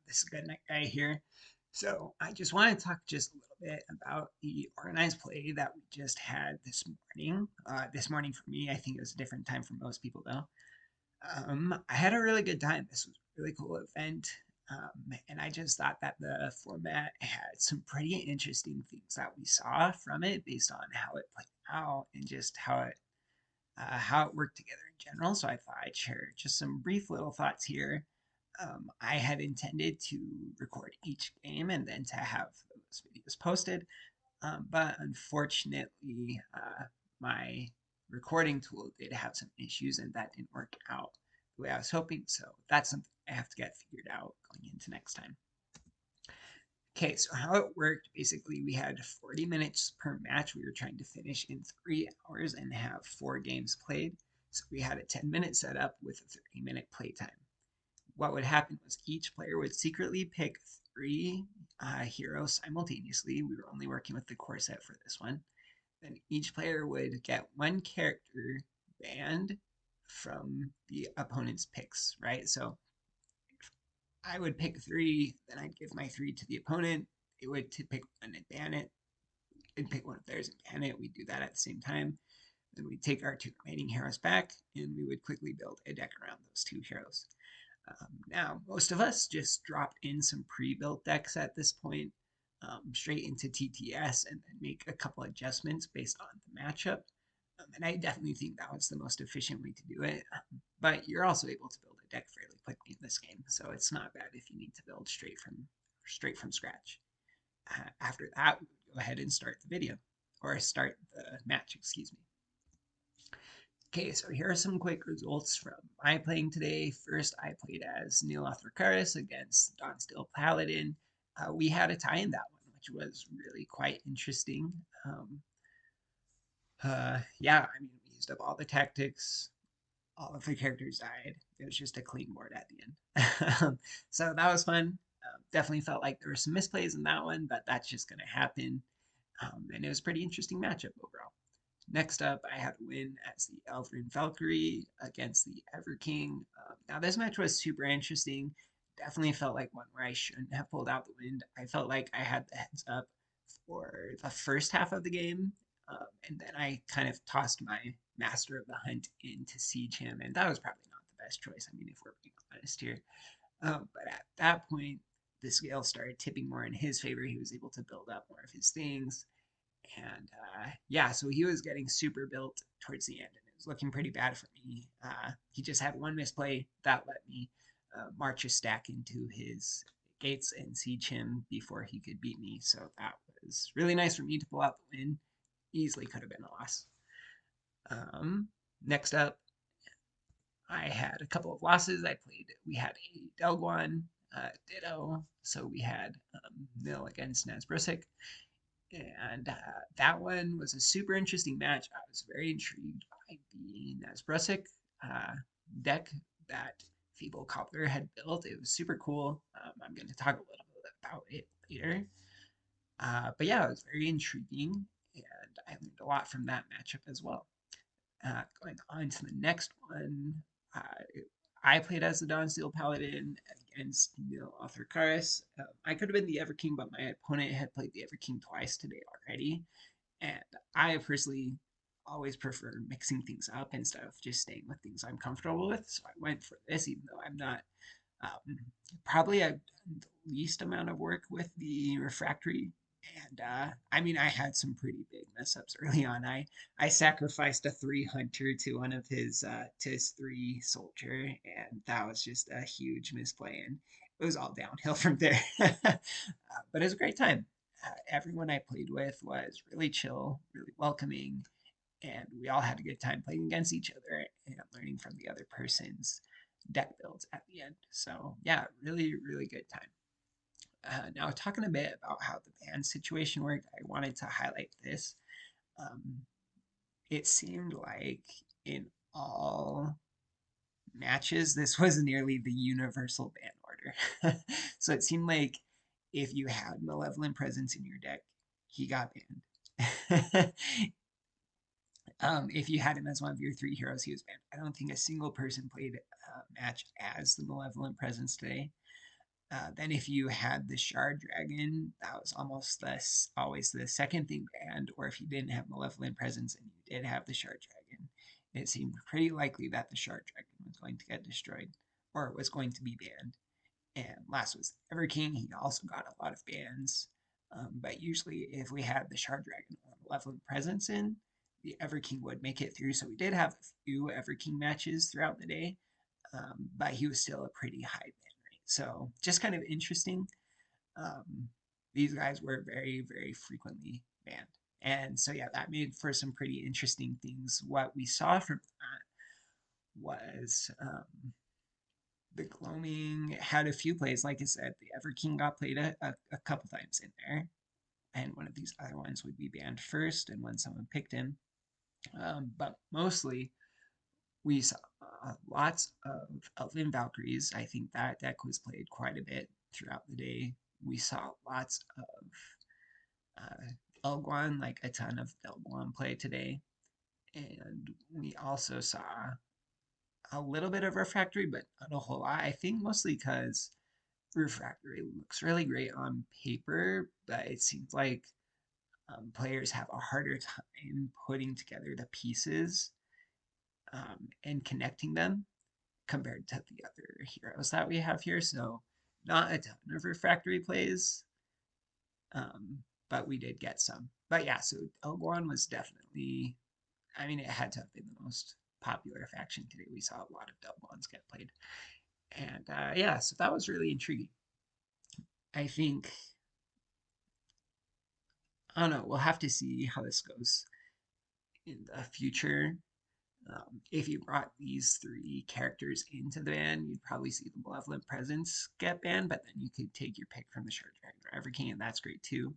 This is Good Night Guy here. So I just want to talk just a little bit about the organized play that we just had this morning. This morning for me, I think it was a different time for most people though. I had a really good time. This was a really cool event. And I just thought that the format had some pretty interesting things that we saw from it based on how it played out and just how it worked together in general. So I thought I'd share just some brief little thoughts here. I had intended to record each game and then to have those videos posted, but unfortunately, my recording tool did have some issues and that didn't work out the way I was hoping. So that's something I have to get figured out going into next time. Okay, so how it worked basically, we had 40 minutes per match. We were trying to finish in 3 hours and have 4 games played. So we had a 10-minute setup with a 30-minute playtime. What would happen was each player would secretly pick three heroes simultaneously. We were only working with the core set for this one. Then each player would get one character banned from the opponent's picks, right? So I would pick three, then I'd give my three to the opponent. It would to pick one and ban it, and pick one of theirs and ban it. We'd do that at the same time. Then we'd take our two remaining heroes back, and we would quickly build a deck around those two heroes. Now, most of us just drop in some pre-built decks at this point, straight into TTS, and then make a couple adjustments based on the matchup. And I definitely think that was the most efficient way to do it. But you're also able to build a deck fairly quickly in this game, so it's not bad if you need to build straight from scratch. After that, we would go ahead and start the video, or start the match, excuse me. Okay, so here are some quick results from my playing today. First, I played as Neil Arthur against Dawnsteel Paladin. We had a tie in that one, which was really quite interesting. Yeah, I mean, we used up all the tactics, all of the characters died. It was just a clean board at the end. So that was fun. Definitely felt like there were some misplays in that one, but that's just going to happen. And it was a pretty interesting matchup overall. Next up, I had a win as the Elven Valkyrie against the Everking. Now, this match was super interesting. Definitely felt like one where I shouldn't have pulled out the win. I felt like I had the heads up for the first half of the game, and then I kind of tossed my Master of the Hunt in to siege him, and that was probably not the best choice. I mean, if we're being honest here. But at that point, the scale started tipping more in his favor. He was able to build up more of his things. And yeah, so he was getting super built towards the end, and it was looking pretty bad for me. He just had one misplay that let me march a stack into his gates and siege him before he could beat me. So that was really nice for me to pull out the win. Easily could have been a loss. Next up, I had a couple of losses. We had a Delguan Ditto, so we had nil against Nazbrusik. And that one was a super interesting match. I was very intrigued by the Nazbrusik uh, deck that Feeble Cobbler had built. It was super cool. I'm going to talk a little bit about it later. But yeah, it was very intriguing, and I learned a lot from that matchup as well. Going on to the next one, uh, I played as the Dawnsteel Paladin against Neil Arthur. I could have been the Everking, but my opponent had played the Everking twice today already. And I personally always prefer mixing things up instead of just staying with things I'm comfortable with. So I went for this, even though I'm not um, probably I've done the least amount of work with the refractory. And I mean, I had some pretty big mess ups early on. I sacrificed a 3 hunter to his 3 soldier, and that was just a huge misplay, and it was all downhill from there. But it was a great time. Everyone I played with was really chill, really welcoming, and we all had a good time playing against each other and learning from the other person's deck builds at the end. So yeah, really, really good time. Now talking a bit about how the band situation worked, I wanted to highlight this. Um, it seemed like in all matches, this was nearly the universal ban order. So it seemed like if you had Malevolent Presence in your deck, he got banned. If you had him as one of your 3 heroes, he was banned. I don't think a single person played a match as the Malevolent Presence today. Then if you had the Shard Dragon, that was almost always the second thing banned, or if you didn't have Malevolent Presence and you did have the Shard Dragon, it seemed pretty likely that the Shard Dragon was going to get destroyed or was going to be banned. And last was Everking. He also got a lot of bans. But usually, if we had the Shard Dragon or Malevolent Presence in, the Everking would make it through. So we did have a few Everking matches throughout the day, but he was still a pretty high ban rate. So just kind of interesting. Um, these guys were very, very frequently banned. And so, yeah, that made for some pretty interesting things. What we saw from that was the Gloaming had a few plays. Like I said, the Everking got played a couple times in there. And one of these other ones would be banned first, and when someone picked him. But mostly, we saw lots of Elven Valkyries. I think that deck was played quite a bit throughout the day. We saw lots of Elguan, like a ton of Elguan play today. And we also saw a little bit of Refractory, but not a whole lot. I think mostly because Refractory looks really great on paper, but it seems like players have a harder time putting together the pieces and connecting them compared to the other heroes that we have here. So not a ton of refractory plays, but we did get some. But yeah, so Elgorn was definitely, I mean, it had to have been the most popular faction today. We saw a lot of Delgons get played. And yeah, so that was really intriguing. I think, I don't know, we'll have to see how this goes in the future. If you brought these three characters into the ban, you'd probably see the Malevolent Presence get banned, but then you could take your pick from the Shard Dragon or Everking, and that's great too.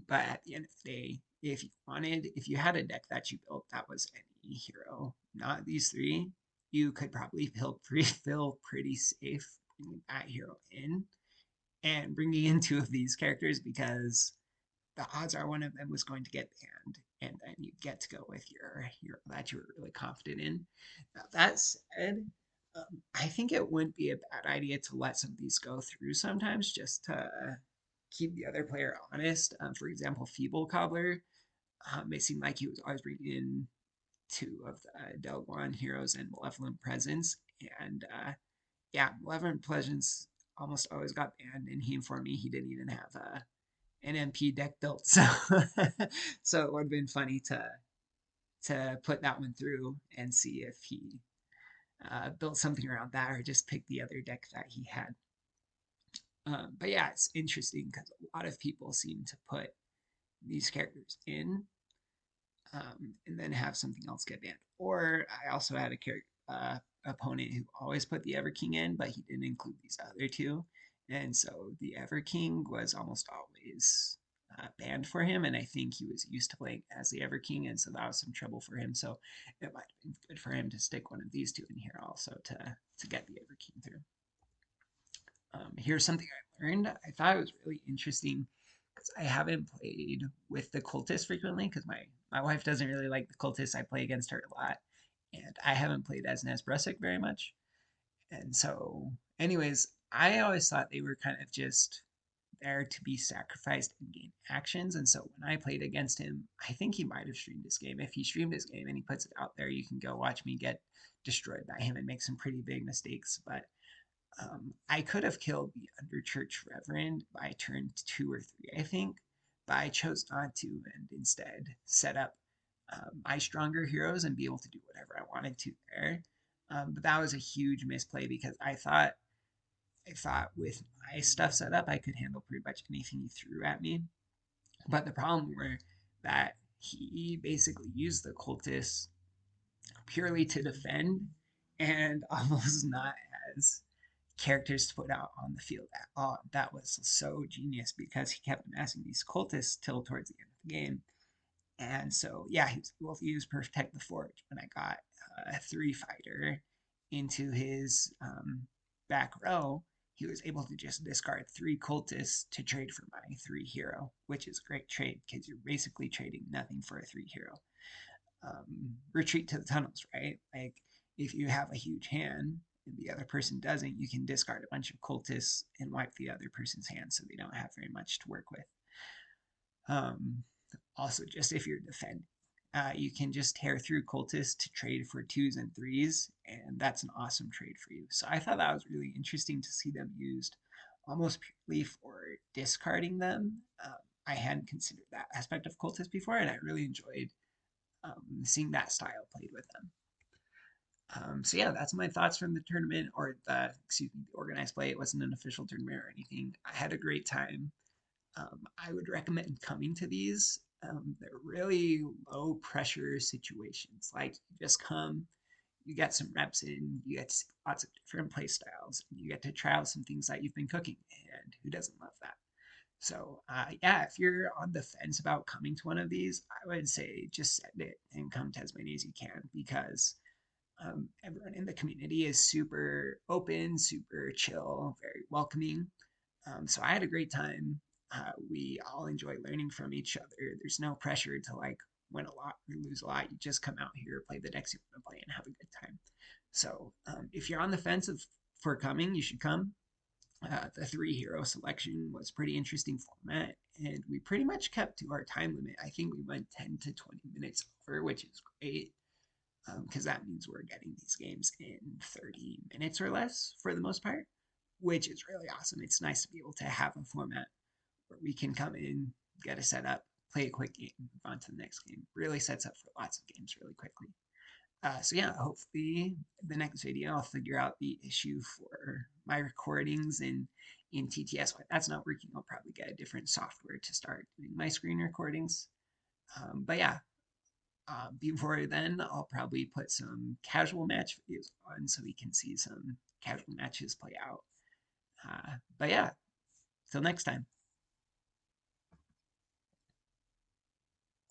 But at the end of the day, if you had a deck that you built that was any hero, not these three, you could probably feel pretty safe bringing that hero in and bringing in two of these characters because the odds are one of them was going to get banned, and then you get to go with your hero that you were really confident in. Now, that said, I think it wouldn't be a bad idea to let some of these go through sometimes just to keep the other player honest. For example, Feeble Cobbler, it seemed like he was always bringing in two of the Delguan heroes and Malevolent Presence. And yeah, Malevolent Presence almost always got banned, and he informed me he didn't even have an MP deck built. So so it would have been funny to put that one through and see if he built something around that or just picked the other deck that he had. But yeah, it's interesting because a lot of people seem to put these characters in and then have something else get banned. Or I also had a opponent who always put the Everking in, but he didn't include these other two. And so the Everking was almost always banned for him, and I think he was used to playing as the Everking, and so that was some trouble for him. So it might have been good for him to stick one of these two in here also to get the Everking through. Here's something I learned. I thought it was really interesting because I haven't played with the cultists frequently because my wife doesn't really like the cultists. I play against her a lot, and I haven't played as Nesbrusik very much. And so, anyways, I always thought they were kind of just there to be sacrificed and gain actions. And so when I played against him, I think he might have streamed his game. If he streamed his game and he puts it out there, you can go watch me get destroyed by him and make some pretty big mistakes. But I could have killed the Underchurch Reverend by turn 2 or 3, I think, but I chose not to and instead set up my stronger heroes and be able to do whatever I wanted to there. But that was a huge misplay because I thought with my stuff set up, I could handle pretty much anything he threw at me. But the problem were that he basically used the cultists purely to defend and almost not as characters to put out on the field at all. That was so genius because he kept amassing these cultists till towards the end of the game. And so, yeah, he was able to use Protect the Forge when I got a 3 fighter into his back row. He was able to just discard 3 cultists to trade for my 3 hero, which is a great trade because you're basically trading nothing for a 3 hero. Retreat to the tunnels, right? Like, if you have a huge hand and the other person doesn't, you can discard a bunch of cultists and wipe the other person's hand so they don't have very much to work with. Um, Also, just if you're defending, you can just tear through cultists to trade for twos and threes, and that's an awesome trade for you. So I thought that was really interesting to see them used almost purely for discarding them. I hadn't considered that aspect of cultists before, and I really enjoyed seeing that style played with them. So yeah, that's my thoughts from the tournament, or the excuse me, the organized play. It wasn't an official tournament or anything. I had a great time. I would recommend coming to these. They're really low pressure situations. Like you just come, you get some reps in, you get to see lots of different play styles, and you get to try out some things that you've been cooking. And who doesn't love that? So yeah, if you're on the fence about coming to one of these, I would say just send it and come to as many as you can, because everyone in the community is super open, super chill, very welcoming. So I had a great time. We all enjoy learning from each other. There's no pressure to like win a lot or lose a lot. You just come out here, play the decks you want to play, and have a good time. So if you're on the fence for coming, you should come. The three hero selection was pretty interesting format, and we pretty much kept to our time limit. I think we went 10 to 20 minutes over, which is great, because that means we're getting these games in 30 minutes or less for the most part, which is really awesome. It's nice to be able to have a format where we can come in, get a setup, play a quick game, move on to the next game. Really sets up for lots of games really quickly. So yeah, hopefully the next video I'll figure out the issue for my recordings in TTS. If that's not working, I'll probably get a different software to start doing my screen recordings. But yeah, before then, I'll probably put some casual match videos on so we can see some casual matches play out. But yeah, till next time.